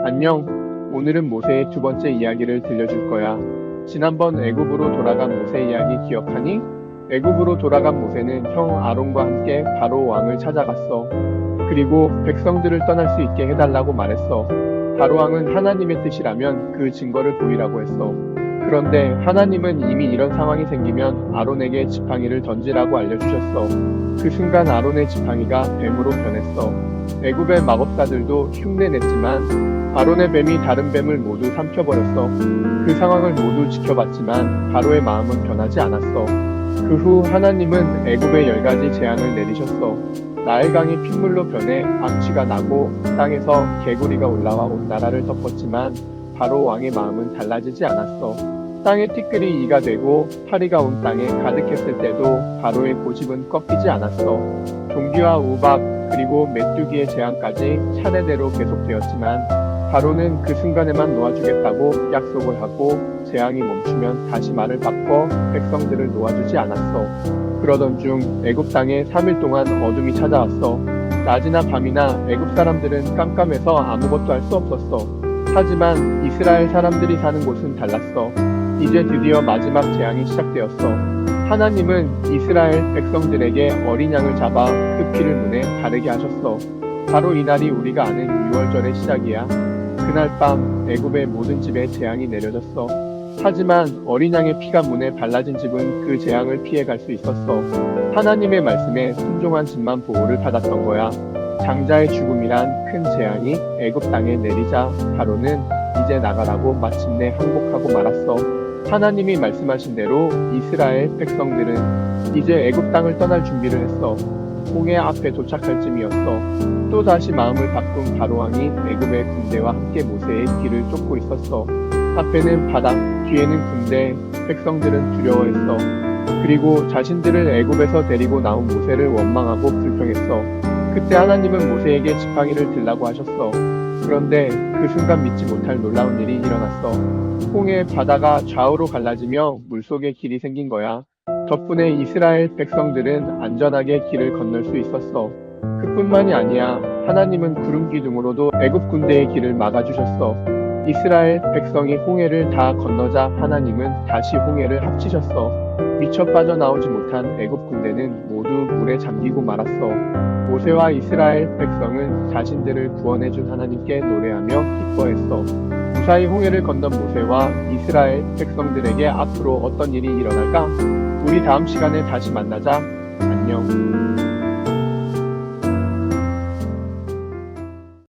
안녕. 오늘은 모세의 두 번째 이야기를 들려줄 거야. 지난번 애굽으로 돌아간 모세 이야기 기억하니? 애굽으로 돌아간 모세는 형 아론과 함께 바로 왕을 찾아갔어. 그리고 백성들을 떠날 수 있게 해달라고 말했어. 바로 왕은 하나님의 뜻이라면 그 증거를 보이라고 했어. 그런데 하나님은 이미 이런 상황이 생기면 아론에게 지팡이를 던지라고 알려주셨어. 그 순간 아론의 지팡이가 뱀으로 변했어. 애굽의 마법사들도 흉내냈지만 아론의 뱀이 다른 뱀을 모두 삼켜버렸어. 그 상황을 모두 지켜봤지만 바로의 마음은 변하지 않았어. 그 후 하나님은 애굽에 10가지 재앙을 내리셨어. 나일강이 핏물로 변해 악취가 나고 땅에서 개구리가 올라와 온 나라를 덮었지만 바로 왕의 마음은 달라지지 않았어. 땅의 티끌이 이가 되고 파리가 온 땅에 가득했을 때도 바로의 고집은 꺾이지 않았어. 종기와 우박 그리고 메뚜기의 재앙까지 차례대로 계속되었지만 바로는 그 순간에만 놓아주겠다고 약속을 하고 재앙이 멈추면 다시 말을 바꿔 백성들을 놓아주지 않았어. 그러던 중 애굽 땅에 3일 동안 어둠이 찾아왔어. 낮이나 밤이나 애굽 사람들은 깜깜해서 아무것도 할 수 없었어. 하지만 이스라엘 사람들이 사는 곳은 달랐어. 이제 드디어 마지막 재앙이 시작되었어. 하나님은 이스라엘 백성들에게 어린 양을 잡아 그 피를 문에 바르게 하셨어. 바로 이날이 우리가 아는 유월절의 시작이야. 그날 밤 애굽의 모든 집에 재앙이 내려졌어. 하지만 어린 양의 피가 문에 발라진 집은 그 재앙을 피해갈 수 있었어. 하나님의 말씀에 순종한 집만 보호를 받았던 거야. 장자의 죽음이란 큰 재앙이 애굽 땅에 내리자 바로는 이제 나가라고 마침내 항복하고 말았어. 하나님이 말씀하신 대로 이스라엘 백성들은 이제 애굽 땅을 떠날 준비를 했어. 홍해 앞에 도착할 쯤이었어. 또 다시 마음을 바꾼 바로 왕이 애굽의 군대와 함께 모세의 길을 쫓고 있었어. 앞에는 바다, 뒤에는 군대, 백성들은 두려워했어. 그리고 자신들을 애굽에서 데리고 나온 모세를 원망하고 불평했어. 그때 하나님은 모세에게 지팡이를 들라고 하셨어. 그런데 그 순간 믿지 못할 놀라운 일이 일어났어. 홍해 바다가 좌우로 갈라지며 물속에 길이 생긴 거야. 덕분에 이스라엘 백성들은 안전하게 길을 건널 수 있었어. 그뿐만이 아니야. 하나님은 구름 기둥으로도 애굽 군대의 길을 막아주셨어. 이스라엘 백성이 홍해를 다 건너자 하나님은 다시 홍해를 합치셨어. 미처 빠져나오지 못한 애굽 군대는 모두 물에 잠기고 말았어. 모세와 이스라엘 백성은 자신들을 구원해준 하나님께 노래하며 기뻐했어. 무사히 홍해를 건넌 모세와 이스라엘 백성들에게 앞으로 어떤 일이 일어날까? 우리 다음 시간에 다시 만나자. 안녕.